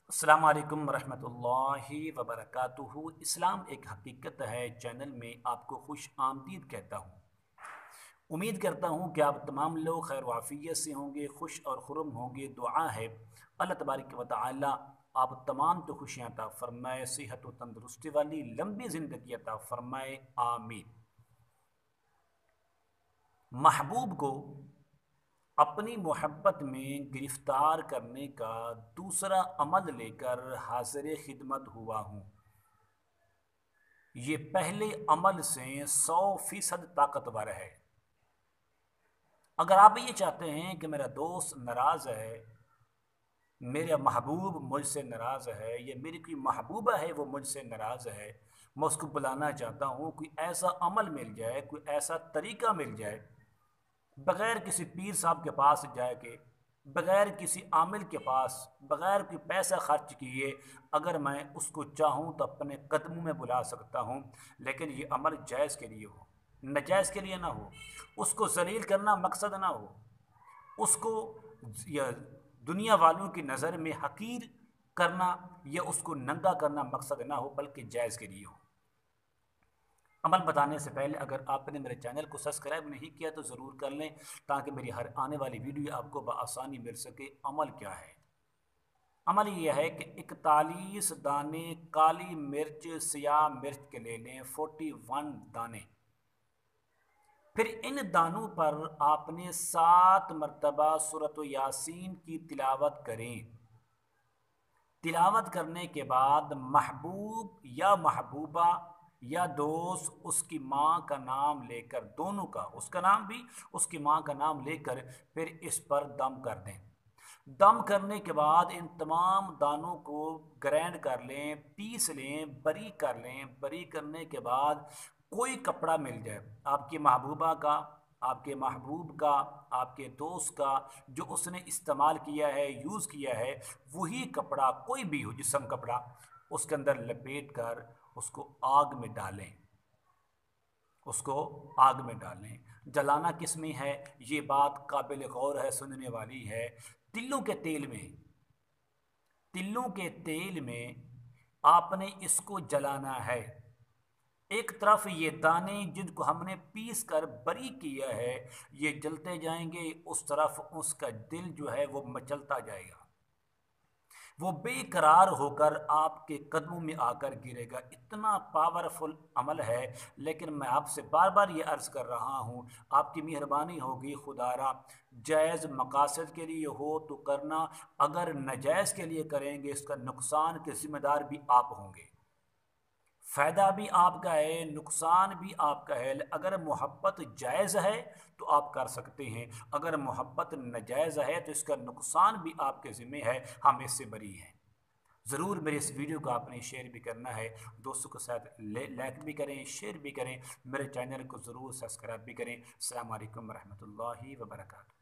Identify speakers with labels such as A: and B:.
A: अस्सलाम वालेकुम रहमतुल्लाहि वबरकातुहू। इस्लाम एक हकीकत है चैनल में आपको खुश आमदीद कहता हूँ। उम्मीद करता हूँ कि आप तमाम लोग खैर वाफ़ियत से होंगे, खुश और खुर्म होंगे। दुआ है अल्लाह तबारक व तआला आप तमाम तो खुशियाँ अता फ़रमाए, सेहत व तंदुरुस्ती वाली लंबी ज़िंदगी अता फ़रमाए, आमीन। महबूब को अपनी मोहब्बत में गिरफ्तार करने का दूसरा अमल लेकर हाज़िर खिदमत हुआ हूँ। ये पहले अमल से 100% ताकतवर है। अगर आप ये चाहते हैं कि मेरा दोस्त नाराज़ है, मेरा महबूब मुझसे नाराज़ है, या मेरी कोई महबूबा है वो मुझसे नाराज़ है, मैं उसको बुलाना चाहता हूँ, कोई ऐसा अमल मिल जाए, कोई ऐसा तरीका मिल जाए, बग़ैर किसी पीर साहब के पास जाए के, बग़ैर किसी आमिल के पास, बग़ैर कोई पैसा खर्च किए, अगर मैं उसको चाहूँ तो अपने कदमों में बुला सकता हूँ। लेकिन ये अमल जायज़ के लिए हो, नाजायज़ के लिए ना हो। उसको ज़लील करना मकसद ना हो, उसको या दुनिया वालों की नज़र में हकीर करना या उसको नंगा करना मकसद ना हो, बल्कि जायज़ के लिए हो। अमल बताने से पहले अगर आपने मेरे चैनल को सब्सक्राइब नहीं किया तो ज़रूर कर लें, ताकि मेरी हर आने वाली वीडियो आपको बआसानी मिल सके। अमल क्या है? अमल यह है कि 41 दाने काली मिर्च, सियाह मिर्च के ले लें, 41 दाने। फिर इन दानों पर आपने 7 मरतबा सूरत यासीन की तिलावत करें। तिलावत करने के बाद महबूब या महबूबा या दोस्त उसकी माँ का नाम लेकर, दोनों का, उसका नाम भी उसकी माँ का नाम लेकर फिर इस पर दम कर दें। दम करने के बाद इन तमाम दानों को ग्राइंड कर लें, पीस लें, बरी कर लें। बरी करने के बाद कोई कपड़ा मिल जाए आपकी महबूबा का, आपके महबूब का, आपके दोस्त का, जो उसने इस्तेमाल किया है, यूज़ किया है, वही कपड़ा कोई भी हो, जिस्म कपड़ा, उसके अंदर लपेट कर उसको आग में डालें। उसको आग में डालें। जलाना किस में है, ये बात काबिल गौर है, सुनने वाली है। तिलों के तेल में, तिलों के तेल में आपने इसको जलाना है। एक तरफ ये दाने जिनको हमने पीस कर बरी किया है, ये जलते जाएंगे, उस तरफ उसका दिल जो है वो मचलता जाएगा, वो बेकरार होकर आपके कदमों में आकर गिरेगा। इतना पावरफुल अमल है। लेकिन मैं आपसे बार बार ये अर्ज़ कर रहा हूँ, आपकी मेहरबानी होगी खुदारा, जायज़ मकासद के लिए हो तो करना, अगर नाजायज़ के लिए करेंगे इसका नुकसान के ज़िम्मेदार भी आप होंगे। फ़ायदा भी आपका है, नुकसान भी आपका है। अगर मोहब्बत जायज़ है तो आप कर सकते हैं, अगर मोहब्बत नाजायज़ है तो इसका नुकसान भी आपके ज़िम्मे है, हम इससे बरी हैं। ज़रूर मेरे इस वीडियो को आपने शेयर भी करना है, दोस्तों के साथ लाइक भी करें, शेयर भी करें, मेरे चैनल को ज़रूर सब्सक्राइब भी करें। अस्सलाम वालेकुम रहमतुल्लाहि व बरकातहू।